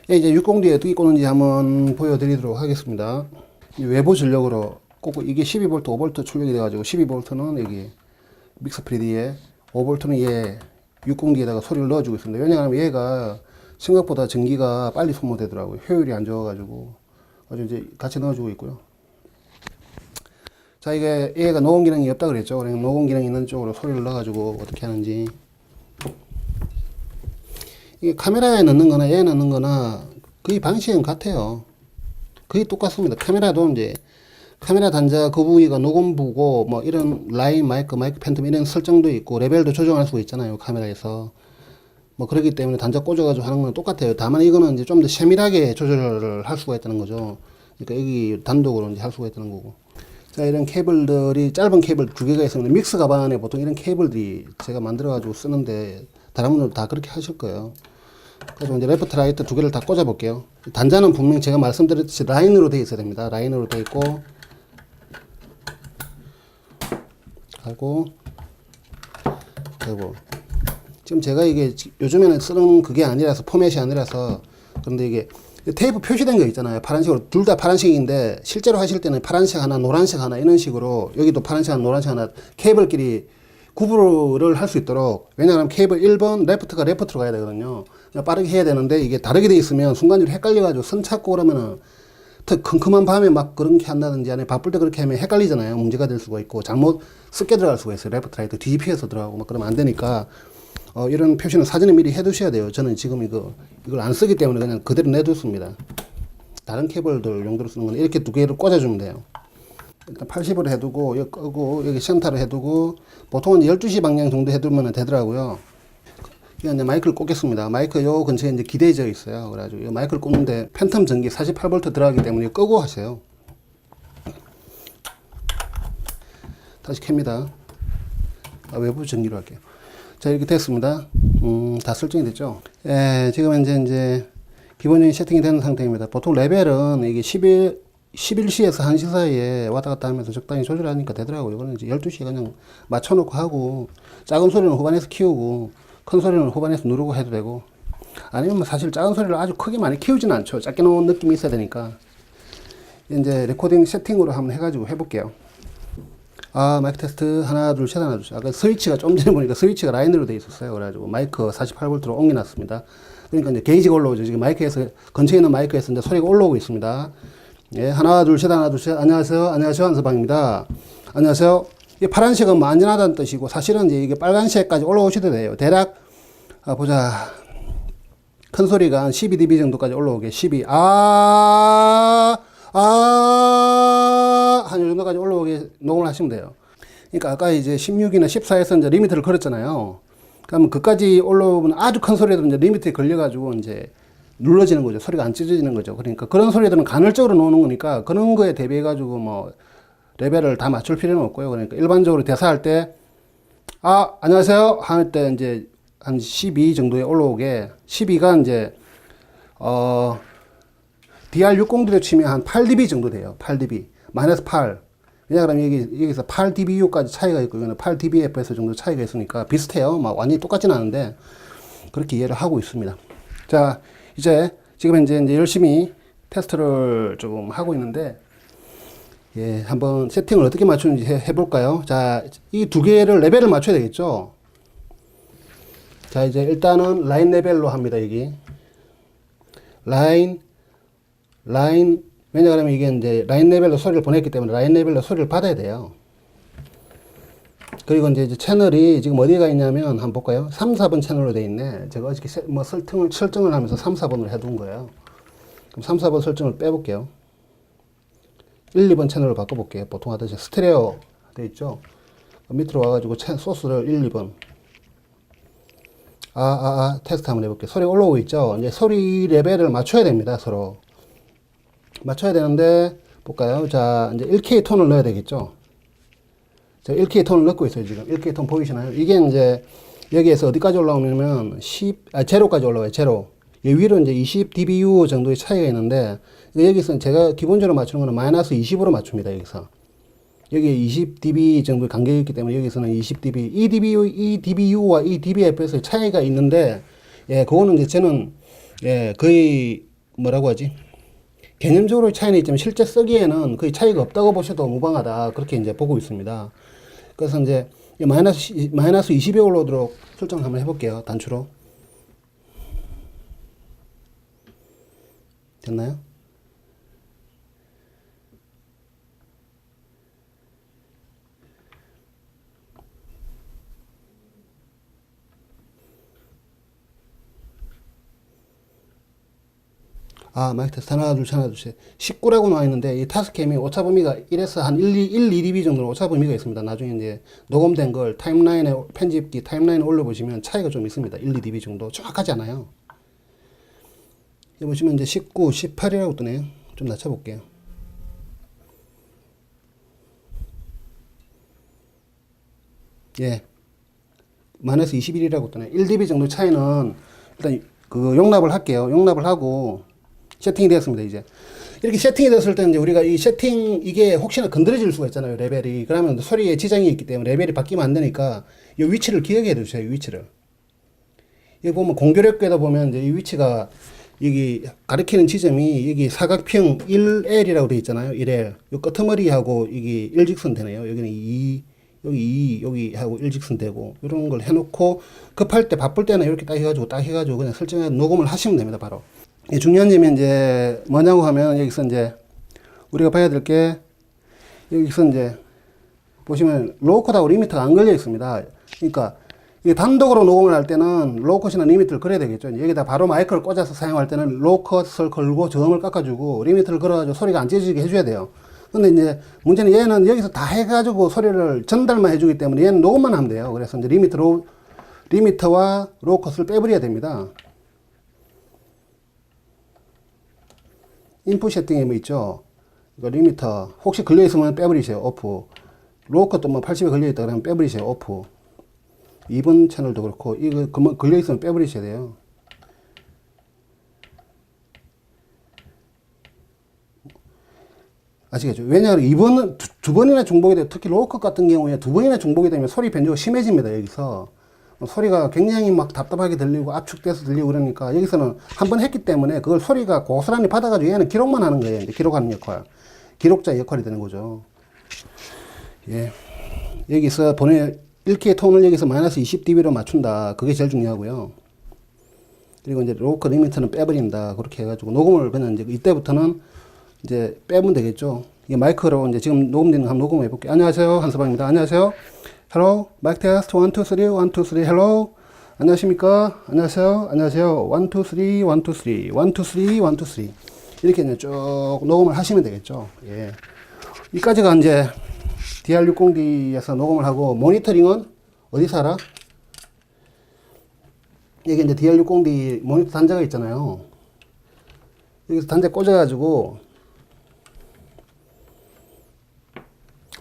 예, 이제 60D에 어떻게 꽂는지 한번 보여드리도록 하겠습니다. 외부 전력으로 꽂고, 이게 12V, 5V 출력이 돼가지고 12V는 여기 믹서 프리디에, 5V는 얘 60D에다가 소리를 넣어주고 있습니다. 왜냐하면 얘가 생각보다 전기가 빨리 소모되더라고요. 효율이 안 좋아가지고. 아주 이제 같이 넣어주고 있고요. 자, 이게 얘가 녹음 기능이 없다 그랬죠. 그냥 녹음 기능 있는 쪽으로 소리를 넣어가지고 어떻게 하는지. 이게 카메라에 넣는 거나 얘에 넣는 거나 거의 방식은 같아요. 거의 똑같습니다. 카메라도 이제 카메라 단자 그 부위가 녹음부고 뭐 이런 라인 마이크 팬텀 이런 설정도 있고 레벨도 조정할 수가 있잖아요. 카메라에서. 뭐 그렇기 때문에 단자 꽂아가지고 하는 건 똑같아요. 다만 이거는 이제 좀 더 세밀하게 조절을 할 수가 있다는 거죠. 그러니까 여기 단독으로 이제 할 수가 있다는 거고. 자, 이런 케이블들이 짧은 케이블 두 개가 있습니다. 믹스 가방에 보통 이런 케이블들이 제가 만들어가지고 쓰는데 다른 분들도 다 그렇게 하실 거예요. 그래서 이제 레프트 라이트 두 개를 다 꽂아 볼게요. 단자는 분명 제가 말씀드렸듯이 라인으로 되어 있어야 됩니다. 라인으로 되어 있고 하고 그리고 지금 제가 이게 요즘에는 쓰는 그게 아니라서 포맷이 아니라서 그런데 이게 테이프 표시된 거 있잖아요. 파란색으로 둘 다 파란색인데 실제로 하실 때는 파란색 하나 노란색 하나 이런 식으로 여기도 파란색 하나 노란색 하나 케이블끼리 구분을 할 수 있도록. 왜냐하면 케이블 1번 레프트가 레프트로 가야 되거든요. 빠르게 해야 되는데 이게 다르게 돼 있으면 순간적으로 헷갈려가지고 선 찾고 그러면은 컴컴한 밤에 막 그렇게 한다든지 아니면 바쁠 때 그렇게 하면 헷갈리잖아요. 문제가 될 수가 있고 잘못 습게 들어갈 수가 있어요. 레프트 라이트 뒤집혀서 들어가고 막 그러면 안 되니까 이런 표시는 사전에 미리 해 두셔야 돼요. 저는 지금 이걸 안 쓰기 때문에 그냥 그대로 내뒀습니다. 다른 케이블들 용도로 쓰는 건 이렇게 두 개를 꽂아주면 돼요. 일단 80으로 해두고 여기 끄고 여기 센터로 해두고 보통은 12시 방향 정도 해두면 되더라고요. 이제 마이크를 꽂겠습니다. 마이크 요 근처에 이제 기대져 있어요. 그래가지고 이 마이크를 꽂는데 팬텀 전기 48V 들어가기 때문에 끄고 하세요. 다시 켭니다. 외부 전기로 할게요. 자, 이렇게 됐습니다. 다 설정이 됐죠. 예, 지금 이제 기본적인 세팅이 되는 상태입니다. 보통 레벨은 이게 11시에서 1시 사이에 왔다 갔다 하면서 적당히 조절하니까 되더라고요. 이거는 이제 12시에 그냥 맞춰놓고 하고, 작은 소리는 후반에서 키우고, 큰 소리는 후반에서 누르고 해도 되고, 아니면 뭐 사실 작은 소리를 아주 크게 많이 키우지는 않죠. 작게 놓은 느낌이 있어야 되니까. 이제 레코딩 세팅으로 한번 해가지고 해볼게요. 마이크 테스트 하나 둘 셋 하나 둘 셋. 아까 스위치가 좀 전에 보니까 스위치가 라인으로 돼 있었어요. 그래가지고 마이크 48V로 옮겨놨습니다. 그러니까 이제 게이지가 올라오죠. 지금 마이크에서 근처에 있는 마이크에서 이제 소리가 올라오고 있습니다. 예, 하나 둘 셋 하나 둘 셋. 안녕하세요 한서방입니다. 안녕하세요. 이 파란색은 뭐 안전하다는 뜻이고 사실은 이제 이게 빨간색까지 올라오셔도 돼요. 대략 보자. 큰 소리가 한 12dB 정도까지 올라오게 12 한 요 정도까지 올라오게 녹음을 하시면 돼요. 그러니까 아까 이제 16이나 14에서 이제 리미트를 걸었잖아요. 그러면 그까지 올라오면 아주 큰 소리들은 이제 리미트에 걸려가지고 이제 눌러지는 거죠. 소리가 안 찢어지는 거죠. 그러니까 그런 소리들은 간헐적으로 놓는 거니까 그런 거에 대비해가지고 뭐 레벨을 다 맞출 필요는 없고요. 그러니까 일반적으로 대사할 때 안녕하세요 할 때 이제 한 12 정도에 올라오게 12가 이제 DR60D로 치면 한 8dB 정도 돼요. 8dB. 마이너스 8. 왜냐하면 여기서 8dBU까지 차이가 있고, 이거는 8dBFS 정도 차이가 있으니까 비슷해요. 막 완전히 똑같지는 않은데, 그렇게 이해를 하고 있습니다. 자, 지금 이제 열심히 테스트를 조금 하고 있는데, 예, 한번 세팅을 어떻게 맞추는지 해볼까요? 자, 이 두 개를 레벨을 맞춰야 되겠죠? 자, 이제 일단은 라인 레벨로 합니다, 여기. 라인, 왜냐하면 이게 이제 라인 레벨로 소리를 보냈기 때문에 라인 레벨로 소리를 받아야 돼요. 그리고 이제 채널이 지금 어디가 있냐면 한번 볼까요? 3, 4번 채널로 되어 있네. 제가 어저께 뭐 설정을 하면서 3, 4번으로 해둔 거예요. 그럼 3, 4번 설정을 빼볼게요. 1, 2번 채널로 바꿔볼게요. 보통 하듯이 스테레오 되어 있죠? 밑으로 와가지고 소스를 1, 2번. 테스트 한번 해볼게요. 소리 올라오고 있죠? 이제 소리 레벨을 맞춰야 됩니다. 서로. 맞춰야 되는데, 볼까요? 자, 이제 1K 톤을 넣어야 되겠죠? 자, 1K 톤을 넣고 있어요, 지금. 1K 톤 보이시나요? 이게 이제, 여기에서 어디까지 올라오냐면, 제로까지 올라와요, 제로. 이 위로 이제 20dBu 정도의 차이가 있는데, 여기서 제가 기본적으로 맞추는 거는 마이너스 20으로 맞춥니다, 여기서. 여기에 20dB 정도의 간격이 있기 때문에 여기서는 20dB, 이 dBu와 이 dBFS의 차이가 있는데, 예, 그거는 이제 저는, 예, 거의 뭐라고 하지? 개념적으로 차이는 있지만 실제 쓰기에는 거의 차이가 없다고 보셔도 무방하다. 그렇게 이제 보고 있습니다. 그래서 이제 마이너스 20에 올라오도록 설정을 한번 해볼게요. 단추로. 됐나요? 아, 마이크 테스트 하나, 둘, 셋, 하나, 둘, 셋. 19라고 나와 있는데, 이 타스캠이 오차 범위가 1에서 한 2dB 정도로 오차 범위가 있습니다. 나중에 이제 녹음된 걸 타임라인에, 편집기 타임라인에 올려보시면 차이가 좀 있습니다. 1, 2dB 정도. 정확하지 않아요. 여기 보시면 이제 19, 18이라고 뜨네요. 좀 낮춰볼게요. 예. 마이너스 21이라고 뜨네. 1dB 정도 차이는 일단 그 용납을 할게요. 용납을 하고, 세팅이 되었습니다, 이제. 이렇게 세팅이 됐을 때는 이제 우리가 이 세팅, 이게 혹시나 건드려질 수가 있잖아요, 레벨이. 그러면 소리에 지장이 있기 때문에 레벨이 바뀌면 안 되니까 이 위치를 기억해 두세요, 이 위치를. 여기 보면 공교롭게도 보면 이제 이 위치가 여기 가리키는 지점이 여기 사각형 1L이라고 되어 있잖아요, 1L. 이 끄트머리하고 여기 일직선 되네요. 여기는 2, 여기 2, 여기 하고 일직선 되고, 이런 걸 해놓고 급할 때, 바쁠 때는 이렇게 딱 해가지고 그냥 설정해 녹음을 하시면 됩니다, 바로. 중요한 점이 이제 뭐냐고 하면 여기서 이제 우리가 봐야 될 게 여기서 이제 보시면 로우컷하고 리미터가 안 걸려 있습니다. 그러니까 이게 단독으로 녹음을 할 때는 로우컷이나 리미터를 걸어야 되겠죠. 여기다 바로 마이크를 꽂아서 사용할 때는 로우컷을 걸고 저음을 깎아주고 리미터를 걸어가지고 소리가 안 찢어지게 해줘야 돼요. 근데 이제 문제는 얘는 여기서 다 해가지고 소리를 전달만 해주기 때문에 얘는 녹음만 하면 돼요. 그래서 이제 리미터와 로우컷을 빼버려야 됩니다. 인풋 세팅에 뭐 있죠. 이거 리미터 혹시 걸려 있으면 빼버리세요. 오프. 로우컷도 뭐 80에 걸려 있다 그러면 빼버리세요. 오프. 2번 채널도 그렇고 이거 걸려 있으면 빼버리셔야 돼요. 아시겠죠? 왜냐하면 2번은 두 번이나 중복이 돼요. 특히 로우컷 같은 경우에 두 번이나 중복이 되면 소리 변조가 심해집니다. 여기서 소리가 굉장히 막 답답하게 들리고 압축돼서 들리고 그러니까 여기서는 한 번 했기 때문에 그걸 소리가 고스란히 받아가지고 얘는 기록만 하는 거예요. 이제 기록하는 역할. 기록자 역할이 되는 거죠. 예. 여기서 1K의 톤을 여기서 마이너스 20dB로 맞춘다. 그게 제일 중요하고요. 그리고 이제 로우컷 리미터는 빼버린다. 그렇게 해가지고 녹음을 그냥 이제 이때부터는 이제 빼면 되겠죠. 이게 마이크로 이제 지금 녹음되는 거 한번 녹음해 볼게요. 안녕하세요. 한서방입니다. 안녕하세요. 헬로 마이크 테스트 1, 2, 3, 1, 2, 3 헬로 안녕하십니까? 안녕하세요. 안녕하세요. 1, 2, 3, 1, 2, 3 1, 2, 3, 1, 2, 3 이렇게 이제 쭉 녹음을 하시면 되겠죠. 예. 여기까지가 이제 DR60D에서 녹음을 하고 모니터링은 어디서 하라? 여기 이제 DR60D 모니터 단자가 있잖아요. 여기서 단자 꽂아가지고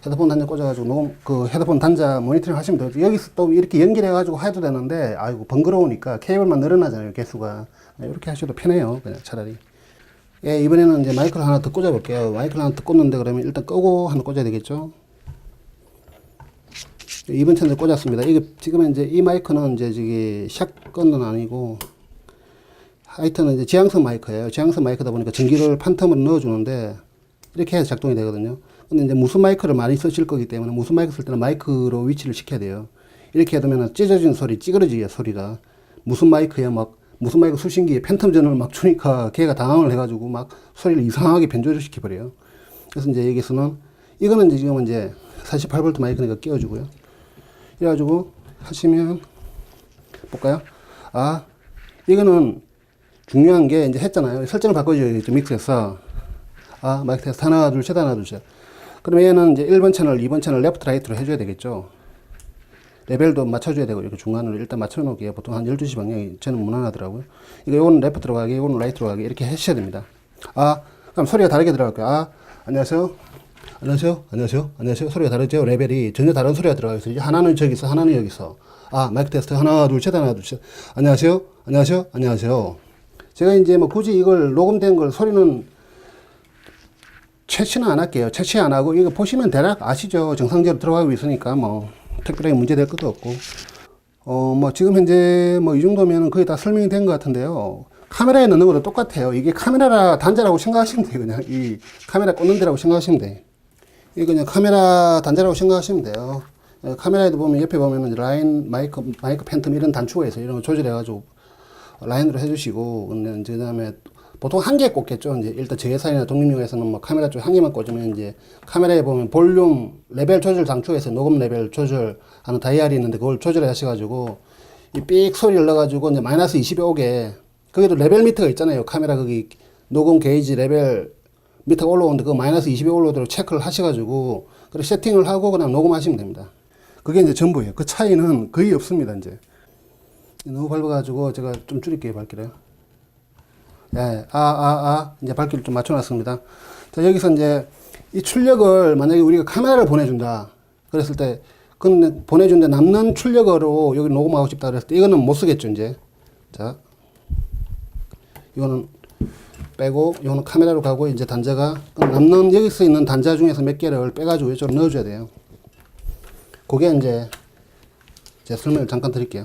헤드폰 단자 꽂아가지고 녹음, 헤드폰 단자 모니터링 하시면 되죠. 여기서 또 이렇게 연결해가지고 해도 되는데, 아이고, 번거로우니까 케이블만 늘어나잖아요, 개수가. 이렇게 하셔도 편해요, 그냥 차라리. 예, 이번에는 이제 마이크를 하나 더 꽂아볼게요. 마이크를 하나 더 꽂는데, 그러면 일단 끄고 하나 꽂아야 되겠죠. 2번 채널 꽂았습니다. 이게 지금 이제 이 마이크는 이제 저기 샷건은 아니고, 하여튼 이제 지향성 마이크예요. 지향성 마이크다 보니까 전기를 판텀으로 넣어주는데, 이렇게 해서 작동이 되거든요. 근데 이제 무슨 마이크를 많이 쓰실 거기 때문에 무슨 마이크 쓸 때는 마이크로 위치를 시켜야 돼요. 이렇게 해두면 찢어진 소리, 찌그러지게 소리가. 무슨 마이크에 막, 무슨 마이크 수신기에 팬텀 전원을 막 주니까 걔가 당황을 해가지고 막 소리를 이상하게 변조를 시켜버려요. 그래서 이제 여기서는, 이거는 이제 지금 이제 48V 마이크니까 끼워주고요. 이래가지고 하시면, 볼까요? 아, 이거는 중요한 게 이제 했잖아요. 설정을 바꿔줘야겠죠, 믹스에서. 아, 마이크 테스트 하나, 둘, 셋, 하나, 둘, 셋. 그러면 얘는 이제 1번 채널, 2번 채널 레프트, 라이트로 해줘야 되겠죠. 레벨도 맞춰줘야 되고, 이렇게 중간으로 일단 맞춰놓을게요. 보통 한 12시 방향이 저는 무난하더라고요. 요거는 레프트 들어가게, 요거는 라이트 들어가게, 이렇게 하셔야 됩니다. 아, 그럼 소리가 다르게 들어갈게요. 아, 안녕하세요. 안녕하세요. 안녕하세요. 안녕하세요. 소리가 다르죠? 레벨이 전혀 다른 소리가 들어가겠어요. 이제 하나는 저기서, 하나는 여기서. 아, 마이크 테스트 하나, 둘, 셋, 하나, 둘, 셋. 안녕하세요. 안녕하세요. 안녕하세요. 제가 이제 뭐 굳이 이걸 녹음된 걸 소리는 채취는 안 할게요. 채취 안 하고, 이거 보시면 대략 아시죠? 정상적으로 들어가고 있으니까, 뭐, 특별하게 문제될 것도 없고. 뭐, 지금 현재 뭐, 이 정도면 거의 다 설명이 된 것 같은데요. 카메라에 넣는 거랑 똑같아요. 이게 카메라 단자라고 생각하시면 돼요. 그냥 이 카메라 꽂는 데라고 생각하시면 돼. 이거 그냥 카메라 단자라고 생각하시면 돼요. 카메라에도 보면 옆에 보면은 라인, 마이크 팬텀 이런 단추가 있어요. 이런 거 조절해가지고 라인으로 해주시고, 그 다음에 보통 한 개 꽂겠죠. 이제 일단 제 회사나 독립용에서는 뭐 카메라 쪽 한 개만 꽂으면 이제 카메라에 보면 볼륨 레벨 조절 단추가 있어요. 녹음 레벨 조절하는 다이얼이 있는데 그걸 조절해 하셔가지고 이 삑 소리를 넣어가지고 이제 마이너스 20에 오게, 거기도 레벨 미터가 있잖아요. 카메라 거기 녹음 게이지 레벨 미터가 올라오는데 그 마이너스 20에 올라오도록 체크를 하셔가지고 그리고 세팅을 하고 그냥 녹음하시면 됩니다. 그게 이제 전부예요. 그 차이는 거의 없습니다. 이제 너무 밟아가지고 제가 좀 줄일게요. 밝기를. 예, 이제 밝기를 좀 맞춰놨습니다. 자, 여기서 이제 이 출력을 만약에 우리가 카메라를 보내준다. 그랬을 때, 그 보내준데 남는 출력으로 여기 녹음하고 싶다 그랬을 때 이거는 못 쓰겠죠, 이제. 자, 이거는 빼고, 이거는 카메라로 가고, 이제 단자가, 남는 여기서 있는 단자 중에서 몇 개를 빼가지고 이쪽으로 넣어줘야 돼요. 그게 이제, 제가 설명을 잠깐 드릴게요.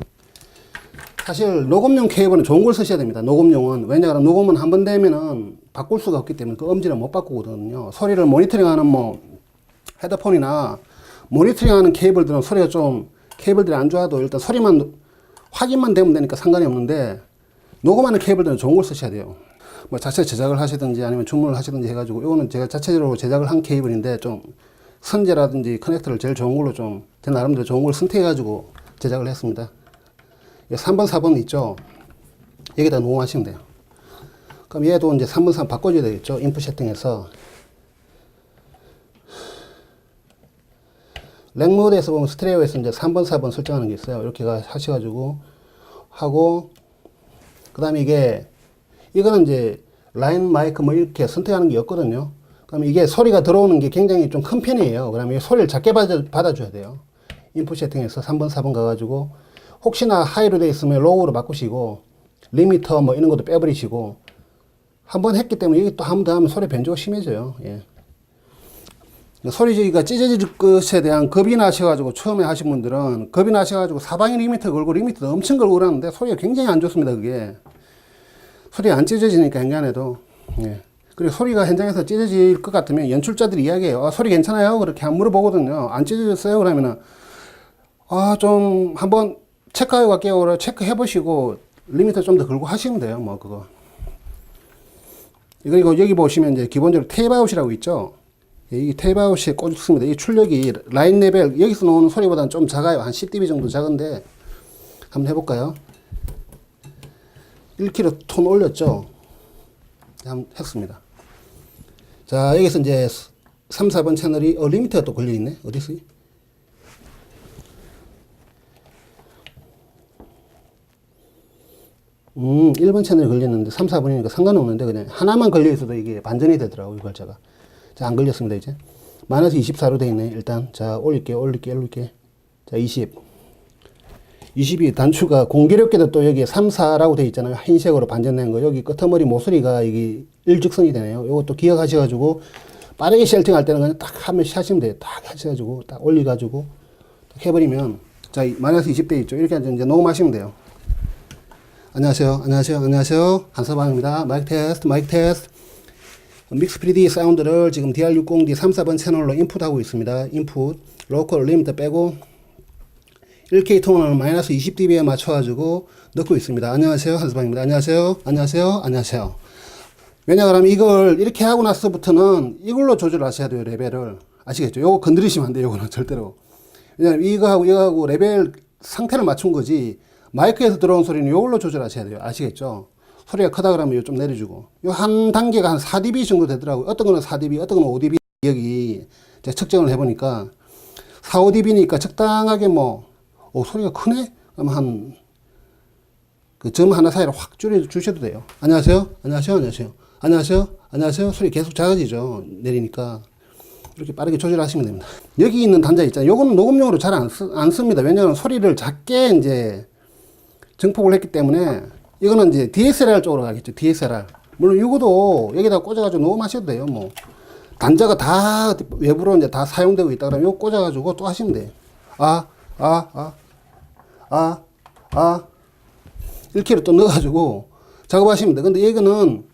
사실 녹음용 케이블은 좋은 걸 쓰셔야 됩니다. 녹음용은. 왜냐하면 녹음은 한 번 되면은 바꿀 수가 없기 때문에 그 음질을 못 바꾸거든요. 소리를 모니터링하는 뭐 헤드폰이나 모니터링하는 케이블들은 소리가 좀 케이블들이 안 좋아도 일단 소리만 확인만 되면 되니까 상관이 없는데, 녹음하는 케이블들은 좋은 걸 쓰셔야 돼요. 뭐 자체 제작을 하시든지 아니면 주문을 하시든지 해가지고, 이거는 제가 자체적으로 제작을 한 케이블인데 좀 선재라든지 커넥터를 제일 좋은 걸로 좀 제 나름대로 좋은 걸 선택해가지고 제작을 했습니다. 3번, 4번 있죠? 여기다 녹음하시면 돼요. 그럼 얘도 이제 3번, 4번 바꿔줘야 되겠죠? 인풋 세팅에서. 렉 모드에서 보면 스테레오에서 이제 3번, 4번 설정하는 게 있어요. 이렇게 하셔가지고 하고, 그 다음에 이거는 이제 라인 마이크 뭐 이렇게 선택하는 게 없거든요. 그럼 이게 소리가 들어오는 게 굉장히 좀 큰 편이에요. 그러면 소리를 작게 받아줘야 돼요. 인풋 세팅에서 3번, 4번 가가지고, 혹시나 하이로 되어 있으면 로우로 바꾸시고, 리미터 뭐 이런 것도 빼버리시고, 한번 했기 때문에 여기 또 한 번 더 하면 소리 변조가 심해져요. 예. 소리가 찢어질 것에 대한 겁이 나셔가지고 처음에 하신 분들은 겁이 나셔가지고 사방에 리미터 걸고 리미터 엄청 걸고 그러는데 소리가 굉장히 안 좋습니다. 그게 소리가 안 찢어지니까 현장에도. 예. 그리고 소리가 현장에서 찢어질 것 같으면 연출자들이 이야기해요. 소리 괜찮아요? 그렇게 안 물어보거든요. 안 찢어졌어요? 그러면은 좀 한번 체크하고 갈게요. 체크해 보시고 리미터 좀 더 걸고 하시면 돼요. 뭐 그거. 그리고 여기 보시면 이제 기본적으로 테이프아웃이라고 있죠. 이 테이프아웃에 꽂습니다. 이 출력이 라인 레벨 여기서 나오는 소리보다는 좀 작아요. 한 10dB 정도 작은데 한번 해볼까요? 1kg 톤 올렸죠. 한번 했습니다. 자, 여기서 이제 3, 4번 채널이 리미터가 또 걸려있네. 어디 있어요? 1번 채널이 걸렸는데 3, 4번이니까 상관없는데 그냥 하나만 걸려있어도 이게 반전이 되더라고요. 이 글자가. 자, 안 걸렸습니다. 이제 마이너스 24로 되어 있네. 일단 자, 올릴게. 자, 20이 단추가 공교롭게도 또 여기에 3, 4라고 되어 있잖아요. 흰색으로 반전된 거. 여기 끄트머리 모서리가 이게 일직선이 되네요. 요것도 기억하셔가지고 빠르게 셀팅할 때는 그냥 딱 하면 하시면 돼요. 딱 하셔가지고 딱 올려가지고 딱 해버리면, 자, 마이너스 20대 있죠. 이렇게 이제 녹음하시면 돼요. 안녕하세요. 한서방입니다. 마이크 테스트. 믹스 3D 사운드를 지금 DR60D 3, 4번 채널로 인풋하고 있습니다. 인풋, 로컬 리미터 빼고 1K 톤을 마이너스 20dB에 맞춰가지고 넣고 있습니다. 안녕하세요. 한서방입니다. 안녕하세요. 왜냐하면 이걸 이렇게 하고 나서부터는 이걸로 조절하셔야 돼요. 레벨을. 아시겠죠? 요거 건드리시면 안 돼요. 요거는 절대로. 왜냐하면 이거하고 레벨 상태를 맞춘 거지, 마이크에서 들어온 소리는 이걸로 조절하셔야 돼요. 아시겠죠? 소리가 크다 그러면 이거 좀 내려주고. 요 한 단계가 한 4dB 정도 되더라고요. 어떤 거는 4dB, 어떤 거는 5dB. 여기 제가 측정을 해보니까 4, 5dB니까 적당하게 소리가 크네? 그러면 그 점 하나 사이로 확 줄여주셔도 돼요. 안녕하세요. 소리 계속 작아지죠. 내리니까. 이렇게 빠르게 조절하시면 됩니다. 여기 있는 단자 있잖아요. 요거는 녹음용으로 잘 안 씁니다. 왜냐하면 소리를 작게 이제 증폭을 했기 때문에 이거는 이제 DSLR 쪽으로 가겠죠. DSLR. 물론 이거도 여기다 꽂아가지고 녹음하셔도 돼요. 뭐 단자가 다 외부로 이제 다 사용되고 있다 그러면 이거 꽂아가지고 또 하시면 돼요. 1kg 또 넣어가지고 작업하시면 돼. 근데 이거는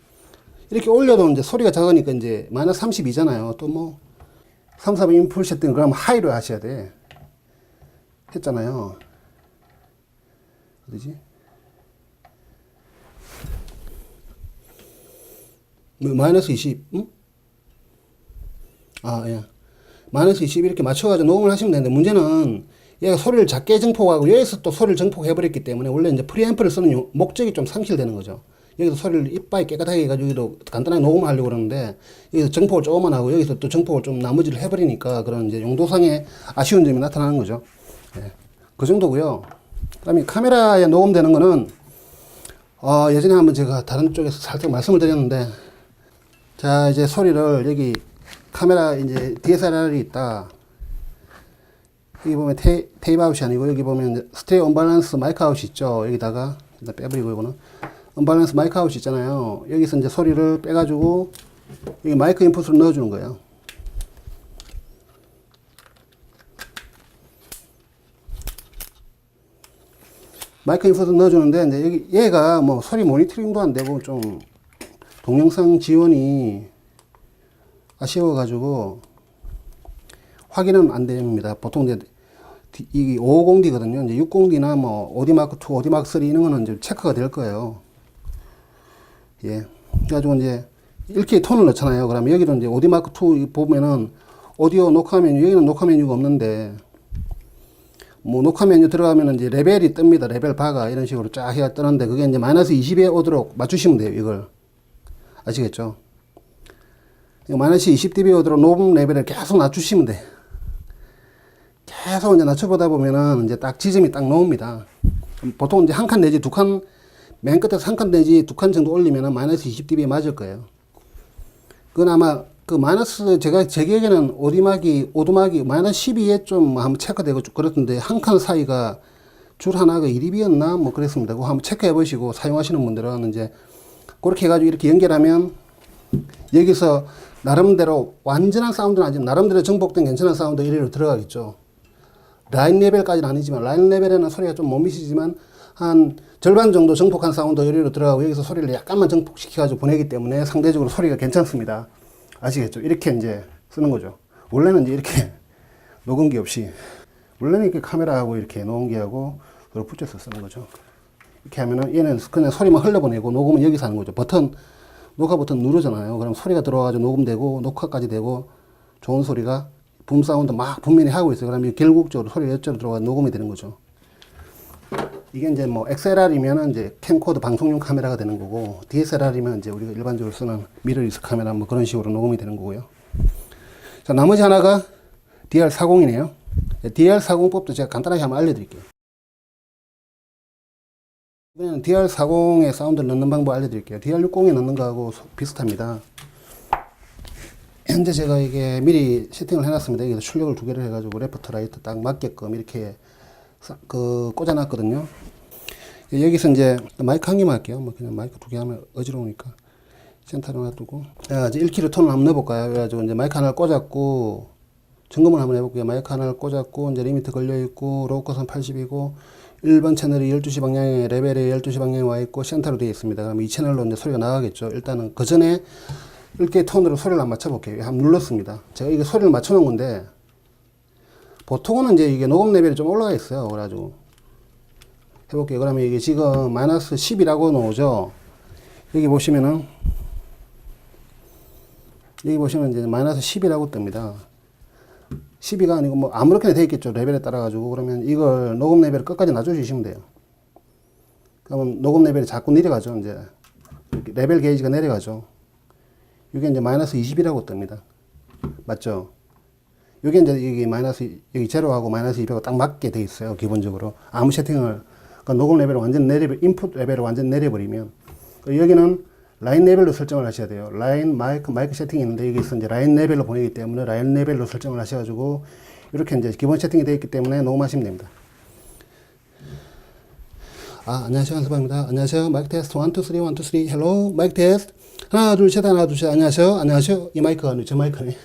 이렇게 올려도 이제 소리가 작으니까 이제 마이너스 32잖아요. 또 뭐 3, 4번 인풋 세팅 그러면 하이로 하셔야 돼. 했잖아요. 어디지? 뭐 마이너스 20, 응? 아, 예. 마이너스 20 이렇게 맞춰가지고 녹음을 하시면 되는데 문제는 얘가 소리를 작게 증폭하고 여기서 또 소리를 증폭해버렸기 때문에 원래 이제 프리앰프를 쓰는 목적이 좀 상실되는 거죠. 여기서 소리를 이빨이 깨끗하게 해가지고 여기도 간단하게 녹음을 하려고 그러는데 여기서 증폭을 조금만 하고 여기서 또 증폭을 좀 나머지를 해버리니까 그런 이제 용도상의 아쉬운 점이 나타나는 거죠. 예. 그 정도고요. 그다음에 카메라에 녹음되는 거는 예전에 한번 제가 다른 쪽에서 살짝 말씀을 드렸는데 자 이제 소리를 여기 카메라 이제 DSLR이 있다. 여기 보면 테이프 아웃이 아니고 여기 보면 스테레오 언밸런스 마이크 아웃이 있죠. 여기다가 일단 빼버리고 이거는 언밸런스 마이크 아웃이 있잖아요. 여기서 이제 소리를 빼가지고 여기 마이크 인풋으로 넣어주는 거예요. 마이크 인풋을 넣어주는데 이제 여기 얘가 뭐 소리 모니터링도 안 되고 좀 동영상 지원이 아쉬워가지고 확인은 안 됩니다. 보통 이제 이게 550D거든요. 이제 60D나 뭐 오디마크 2, 오디마크 3 이런 거는 이제 체크가 될 거예요. 예. 그래가지고 이제 이렇게 톤을 넣잖아요. 그러면 여기도 이제 오디마크 2 보면은 오디오 녹화 메뉴, 여기는 녹화 메뉴가 없는데 뭐 녹화 메뉴 들어가면 이제 레벨이 뜹니다. 레벨 바가 이런 식으로 쫙 해가 뜨는데 그게 이제 마이너스 20에 오도록 맞추시면 돼요. 이걸. 아시겠죠? 마이너스 20dB 오도록 녹음 레벨을 계속 낮추시면 돼. 계속 이제 낮춰보다 보면은 이제 딱 지점이 딱 나옵니다. 보통 이제 한 칸 내지 두 칸, 맨 끝에서 한 칸 내지 두 칸 정도 올리면은 마이너스 20dB에 맞을 거예요. 그건 아마 그 마이너스 제 기억에는 오두막이 마이너스 12에 좀 한번 체크되고 그렇던데 한 칸 사이가 줄 하나가 1dB였나 뭐 그랬습니다. 그거 한번 체크해 보시고 사용하시는 분들은 이제 그렇게 해가지고 이렇게 연결하면 여기서 나름대로 완전한 사운드는 아니지만 나름대로 정복된 괜찮은 사운드 1위로 들어가겠죠. 라인 레벨까지는 아니지만 라인 레벨에는 소리가 좀 못 미치지만 한 절반 정도 정폭한 사운드 1위로 들어가고 여기서 소리를 약간만 정폭시켜가지고 보내기 때문에 상대적으로 소리가 괜찮습니다. 아시겠죠? 이렇게 이제 쓰는 거죠. 원래는 이제 이렇게 녹음기 없이 원래는 이렇게 카메라하고 이렇게 녹음기하고 그걸 붙여서 쓰는 거죠. 이렇게 하면은 얘는 그냥 소리만 흘려보내고 녹음은 여기서 하는 거죠. 녹화 버튼 누르잖아요. 그럼 소리가 들어와가지고 녹음되고 녹화까지 되고 좋은 소리가 붐 사운드 막 분명히 하고 있어요. 그러면 결국적으로 소리가 이쪽으로 들어가 녹음이 되는 거죠. 이게 이제 뭐 XLR이면 이제 캠코더 방송용 카메라가 되는 거고 DSLR이면 이제 우리가 일반적으로 쓰는 미러리스 카메라 뭐 그런 식으로 녹음이 되는 거고요. 자, 나머지 하나가 DR40이네요. DR40법도 제가 간단하게 한번 알려드릴게요. 이번에는 DR40에 사운드를 넣는 방법 알려드릴게요. DR60에 넣는 거하고 비슷합니다. 현재 제가 이게 미리 세팅을 해놨습니다. 여기서 출력을 두 개를 해가지고 레프트 라이트 딱 맞게끔 이렇게 꽂아놨거든요. 여기서 이제 마이크 한 개만 할게요. 뭐 그냥 마이크 두 개 하면 어지러우니까 센터로 놔두고. 자, 이제 1kg 톤을 한번 넣어볼까요? 그래가지고 이제 마이크 하나를 꽂았고 점검을 한번 해볼게요. 마이크 하나를 꽂았고 이제 리미트 걸려있고 로우 컷은 80이고 1번 채널이 12시 방향에 레벨이 12시 방향에 와있고 센터로 되어 있습니다. 그럼 이 채널로 이제 소리가 나가겠죠. 일단은 그 전에 1개 톤으로 소리를 한번 맞춰볼게요. 한번 눌렀습니다. 제가 이게 소리를 맞춰놓은 건데 보통은 이제 이게 녹음 레벨이 좀 올라가 있어요. 그래가지고 해볼게요. 그러면 이게 지금 마이너스 10이라고 나오죠. 여기 보시면 이제 마이너스 10이라고 뜹니다. 12가 아니고 뭐 아무렇게나 되어 있겠죠. 레벨에 따라 가지고. 그러면 이걸 녹음 레벨을 끝까지 놔주시면 돼요. 그러면 녹음 레벨이 자꾸 내려가죠. 이제 레벨 게이지가 내려가죠. 이게 이제 마이너스 20이라고 뜹니다. 맞죠? 이게 이제 여기 마이너스 여기 제로하고 마이너스 200하고 딱 맞게 돼 있어요. 기본적으로 아무 세팅을 그러니까 녹음 레벨을 완전 인풋 레벨을 완전 내려버리면 여기는 라인 레벨로 설정을 하셔야 돼요. 라인 마이크 세팅이 있는데 여기서 이제 라인 레벨로 보내기 때문에 라인 레벨로 설정을 하셔가지고 이렇게 이제 기본 세팅이 되어 있기 때문에 녹음하시면 됩니다. 안녕하세요. 한수방입니다. 안녕하세요. 마이크 테스트 1, 2, 3, 1, 2, 3. 헬로 마이크 테스트 하나 둘 셋 하나 둘 셋. 안녕하세요. 이 마이크가 아니고 저 마이크네.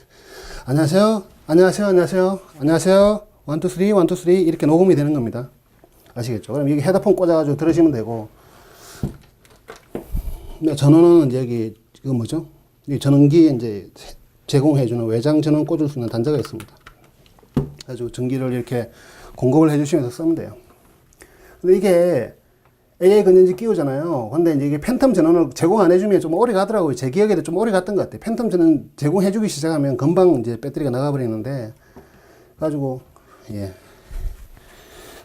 안녕하세요. 1, 2, 3, 1, 2, 3 이렇게 녹음이 되는 겁니다. 아시겠죠? 그럼 여기 헤드폰 꽂아가지고 들으시면 되고 전원은 이제 여기 이거 뭐죠? 이 전원기에 이제 제공해주는 외장 전원 꽂을 수 있는 단자가 있습니다. 아주 전기를 이렇게 공급을 해주시면서 쓰면 돼요. 근데 이게 AA 건전지 끼우잖아요. 근데 이제 이게 팬텀 전원을 제공 안 해주면 좀 오래 가더라고요. 제 기억에도 좀 오래 갔던 것 같아요. 팬텀 전원 제공해주기 시작하면 금방 이제 배터리가 나가버리는데, 가지고, 예.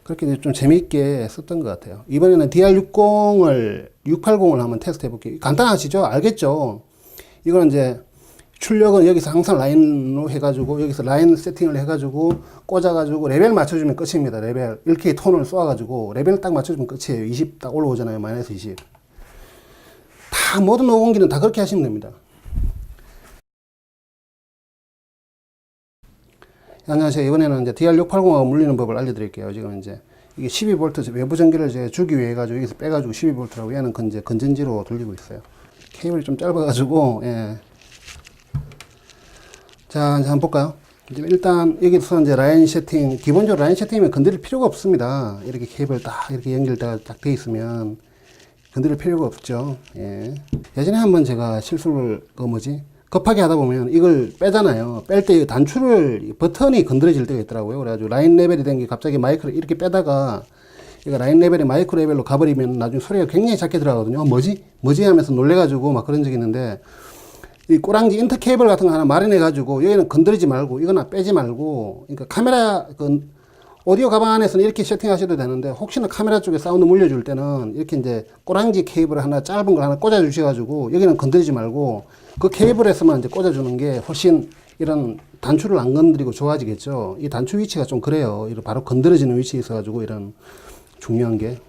그렇게 좀 재미있게 썼던 것 같아요. 이번에는 DR60을, 680을 한번 테스트 해볼게요. 간단하시죠? 알겠죠? 이거는 이제 출력은 여기서 항상 라인으로 해가지고, 여기서 라인 세팅을 해가지고, 꽂아가지고, 레벨 맞춰주면 끝입니다. 레벨. 이렇게 톤을 쏘아가지고, 레벨 딱 맞춰주면 끝이에요. 20 딱 올라오잖아요. 마이너스 20. 다, 모든 녹음기는 다 그렇게 하시면 됩니다. 안녕하세요. 이번에는 이제 DR680하고 물리는 법을 알려드릴게요. 지금 이제 이게 12V 외부 전기를 이제 주기 위해 가지고 여기서 빼가지고 12V라고 얘는 이제 건전지로 돌리고 있어요. 케이블이 좀 짧아가지고, 예. 자, 이제 한번 볼까요? 이제 일단 여기서 이제 라인 세팅, 기본적으로 라인 세팅이면 건드릴 필요가 없습니다. 이렇게 케이블 딱 이렇게 연결되어 딱 돼 있으면 건드릴 필요가 없죠. 예. 예전에 한번 제가 실수를, 급하게 하다 보면 이걸 빼잖아요. 뺄 때 단추를, 버튼이 건드려질 때가 있더라고요. 그래가지고 라인 레벨이 된 게 갑자기 마이크를 이렇게 빼다가, 이거 라인 레벨이 마이크로 레벨로 가버리면 나중에 소리가 굉장히 작게 들어가거든요. 뭐지 하면서 놀래가지고 막 그런 적이 있는데, 이 꼬랑지 인터 케이블 같은 거 하나 마련해가지고, 여기는 건드리지 말고, 이거나 빼지 말고, 그러니까 카메라, 오디오 가방 안에서는 이렇게 세팅하셔도 되는데, 혹시나 카메라 쪽에 사운드 물려줄 때는 이렇게 이제 꼬랑지 케이블 하나 짧은 걸 하나 꽂아주셔가지고, 여기는 건드리지 말고, 그 케이블에서만 이제 꽂아주는 게 훨씬 이런 단추를 안 건드리고 좋아지겠죠. 이 단추 위치가 좀 그래요. 이런 바로 건드려지는 위치에 있어가지고 이런 중요한 게.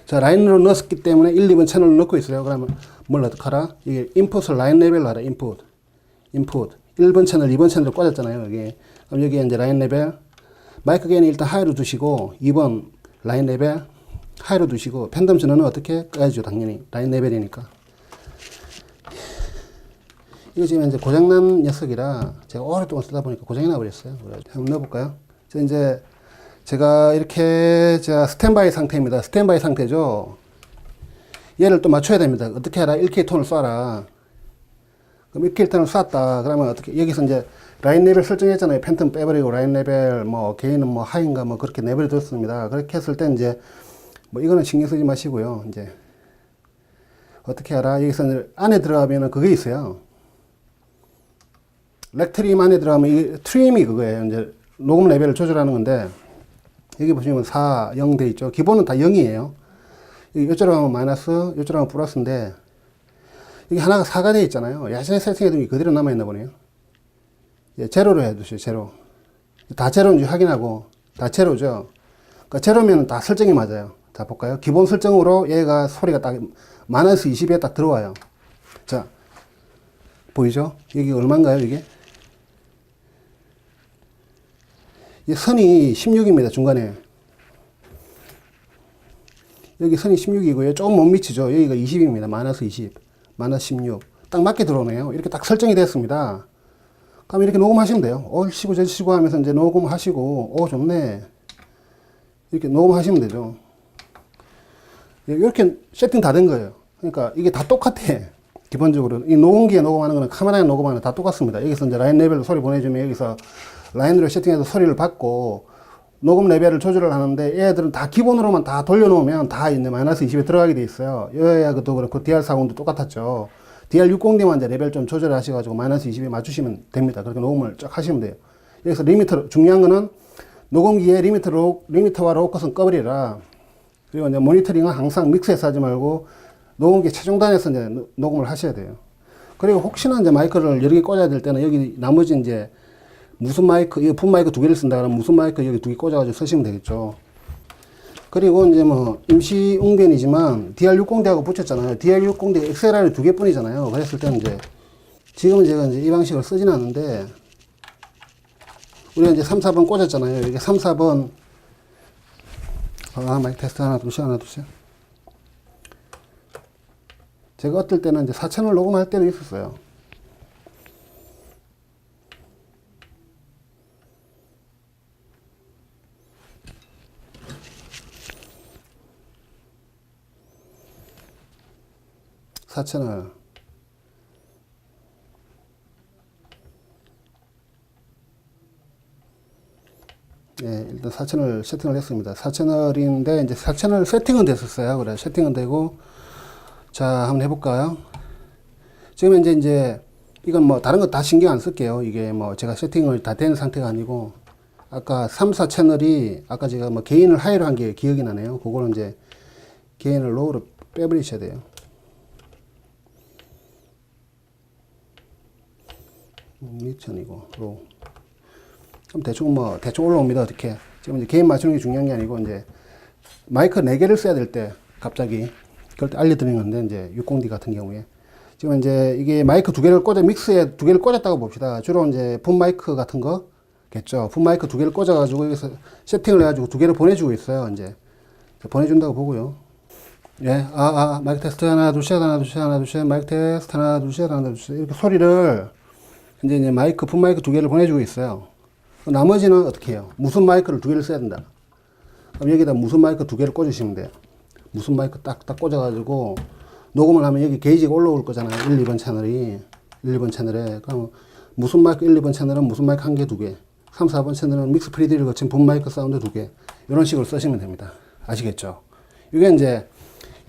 자, 라인으로 넣었기 때문에 1, 2번 채널을 넣고 있어요. 그러면 뭘 어떡하라? 이게 인풋을 라인 레벨로 하라. 인풋. 1번 채널, 2번 채널을 꽂았잖아요. 여기. 그럼 여기에 이제 라인 레벨. 마이크 게인은 일단 하이로 두시고, 2번 라인 레벨 하이로 두시고, 팬덤 전원은 어떻게 꺼야죠? 당연히. 라인 레벨이니까. 이거 지금 이제 고장난 녀석이라 제가 오랫동안 쓰다 보니까 고장이 나버렸어요. 한번 넣어볼까요? 이제 제가 이렇게 스탠바이 상태입니다. 스탠바이 상태죠. 얘를 또 맞춰야 됩니다. 어떻게 하라? 1K 톤을 쏴라. 그럼 1K 톤을 쐈다. 그러면 어떻게, 여기서 이제 라인 레벨 설정했잖아요. 팬텀 빼버리고 라인 레벨, 게인은 하이인가 그렇게 레벨을 뒀습니다. 그렇게 했을 때 이제, 이거는 신경 쓰지 마시고요. 이제, 어떻게 하라? 여기서 안에 들어가면은 그게 있어요. 렉 트림 안에 들어가면 이 트림이 그거예요. 이제 녹음 레벨을 조절하는 건데, 여기 보시면 4, 0 돼 있죠. 기본은 다 0이에요. 이쪽으로 가면 마이너스, 이쪽으로 가면 플러스인데, 여기 하나가 4가 돼 있잖아요. 예전에 세팅해둔 게 그대로 남아있나 보네요. 예, 제로로 해두세요. 제로. 다 제로인지 확인하고, 다 제로죠. 그러니까 제로면 다 설정이 맞아요. 자, 볼까요? 기본 설정으로 얘가 소리가 딱 마이너스 20에 딱 들어와요. 자, 보이죠? 여기 얼마인가요, 이게? 이 선이 16입니다, 중간에. 여기 선이 16이고요. 조금 못 미치죠. 여기가 20입니다. 마이너스 20. 마이너스 16. 딱 맞게 들어오네요. 이렇게 딱 설정이 됐습니다. 그럼 이렇게 녹음하시면 돼요. 얼씨구 저씨구 하면서 이제 녹음하시고, 좋네. 이렇게 녹음하시면 되죠. 이렇게 세팅 다 된 거예요. 그러니까 이게 다 똑같아. 기본적으로. 이 녹음기에 녹음하는 거는 카메라에 녹음하는 거 다 똑같습니다. 여기서 이제 라인 레벨로 소리 보내주면 여기서 라인으로 세팅해서 소리를 받고 녹음 레벨을 조절을 하는데 얘들은 다 기본으로만 다 돌려놓으면 다 이제 마이너스 20에 들어가게 돼 있어요. 여야도 그렇고 DR40도 똑같았죠. DR60D만 이제 레벨 좀 조절을 하셔가지고 마이너스 20에 맞추시면 됩니다. 그렇게 녹음을 쫙 하시면 돼요. 여기서 리미터, 중요한 거는 녹음기에 리미터와 로우 컷은 꺼버리라. 그리고 이제 모니터링은 항상 믹스해서 하지 말고 녹음기 최종단에서 이제 녹음을 하셔야 돼요. 그리고 혹시나 이제 마이크를 여러 개 꽂아야 될 때는 여기 나머지 이제 무슨 마이크, 이거 분 마이크 2개를 쓴다 그러면 무슨 마이크 여기 2개 꽂아가지고 쓰시면 되겠죠. 그리고 이제 임시 웅변이지만 DR60D하고 붙였잖아요. DR60D XLR이 2개 뿐이잖아요. 그랬을 때는 이제 지금은 제가 이제 이 방식을 쓰진 않는데 우리가 이제 3, 4번 꽂았잖아요. 이게 3, 4번 마이크 테스트 하나 둘씩 제가 어떨 때는 이제 4채널 녹음할 때도 있었어요. 4채널. 예, 일단 4채널 세팅을 했습니다. 4채널인데, 이제 4채널 세팅은 됐었어요. 그래, 세팅은 되고. 자, 한번 해볼까요? 지금 이제, 이건 뭐, 다른 거 다 신경 안 쓸게요. 이게 뭐, 제가 세팅을 다 된 상태가 아니고, 아까 3, 4채널이, 아까 제가 뭐, 게인을 하이로 한 게 기억이 나네요. 그거는 이제, 게인을 로우로 빼버리셔야 돼요. 2000이고, 로우. 그럼 대충 올라옵니다. 어떻게. 지금 이제 게임 맞추는 게 중요한 게 아니고, 이제, 마이크 4개를 써야 될 때, 갑자기, 그럴 때 알려드리는 건데, 이제, 60D 같은 경우에. 지금 이제, 이게 마이크 2개를 믹스에 2개를 꽂았다고 봅시다. 주로 이제, 분 마이크 같은 거, 겠죠. 분 마이크 2개를 꽂아가지고, 여기서 세팅을 해가지고 2개를 보내주고 있어요. 이제, 보내준다고 보고요. 예, 마이크 테스트 하나, 둘, 셋, 하나, 둘, 셋, 하나, 둘, 셋, 마이크 테스트 하나, 둘, 셋, 하나, 둘, 셋. 이렇게 소리를, 이제 마이크, 분 마이크 2개를 보내주고 있어요. 나머지는 어떻게 해요? 무슨 마이크를 2개를 써야 된다. 그럼 여기다 무슨 마이크 2개를 꽂으시면 돼요. 무슨 마이크 딱딱 꽂아가지고 녹음을 하면 여기 게이지가 올라올 거잖아요. 1, 2번 채널이. 1, 2번 채널에. 그럼 무슨 마이크 1, 2번 채널은 무슨 마이크 1개, 2개. 3, 4번 채널은 믹스 프리디를 거친 분 마이크 사운드 2개. 이런 식으로 쓰시면 됩니다. 아시겠죠? 이게 이제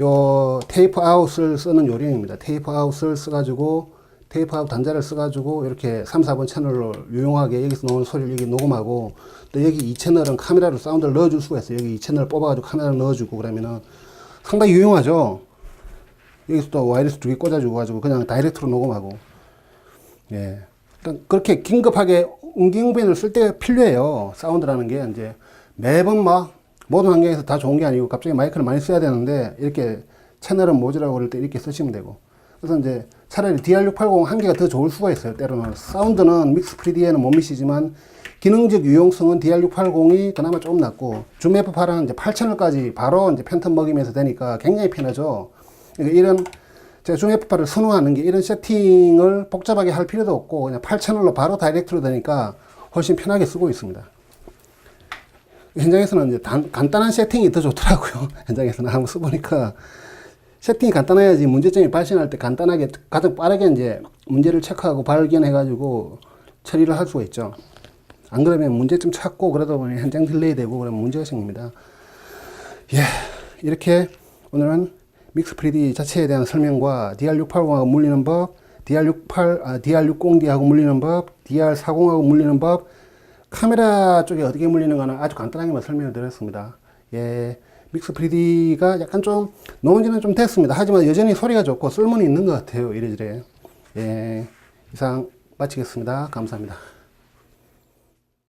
요 테이프 아웃을 쓰는 요령입니다. 테이프 아웃을 써가지고 테이프 아웃 단자를 써가지고 이렇게 3, 4번 채널로 유용하게 여기서 나오는 소리를 여기 녹음하고 또 여기 이 채널은 카메라로 사운드를 넣어줄 수가 있어요. 여기 이 채널을 뽑아가지고 카메라를 넣어주고 그러면은 상당히 유용하죠. 여기서 또 와이어리스 2개 꽂아주고 가지고 그냥 다이렉트로 녹음하고. 예. 일단 그렇게 긴급하게 응기응변을 쓸 때 필요해요. 사운드라는 게 이제 매번 막 모든 환경에서 다 좋은 게 아니고 갑자기 마이크를 많이 써야 되는데 이렇게 채널은 모자라고 그럴 때 이렇게 쓰시면 되고. 그래서 이제 차라리 DR680 한 개가 더 좋을 수가 있어요. 때로는 사운드는 믹스 프리디에는 못 미치지만 기능적 유용성은 DR680이 그나마 조금 낫고 줌 F8은 이제 8채널까지 바로 이제 팬텀 먹이면서 되니까 굉장히 편하죠. 그러니까 이런 제가 줌 F8을 선호하는 게 이런 세팅을 복잡하게 할 필요도 없고 그냥 8채널로 바로 다이렉트로 되니까 훨씬 편하게 쓰고 있습니다. 현장에서는 이제 간단한 세팅이 더 좋더라고요. 현장에서는 한번 써보니까 세팅이 간단해야지 문제점이 발생할 때 간단하게 가장 빠르게 이제 문제를 체크하고 발견해가지고 처리를 할 수가 있죠. 안 그러면 문제점 찾고 그러다 보면 현장 딜레이 되고 그러면 문제가 생깁니다. 예, 이렇게 오늘은 믹스 프리디 자체에 대한 설명과 DR680하고 물리는 법, DR60D하고 물리는 법, DR40하고 물리는 법, 카메라 쪽에 어떻게 물리는가는 아주 간단하게만 설명을 드렸습니다. 예. 믹스 프리디가 약간 좀 놓은 지는 좀 됐습니다. 하지만 여전히 소리가 좋고 쓸모는 있는 것 같아요. 이래저래. 예, 이상 마치겠습니다. 감사합니다.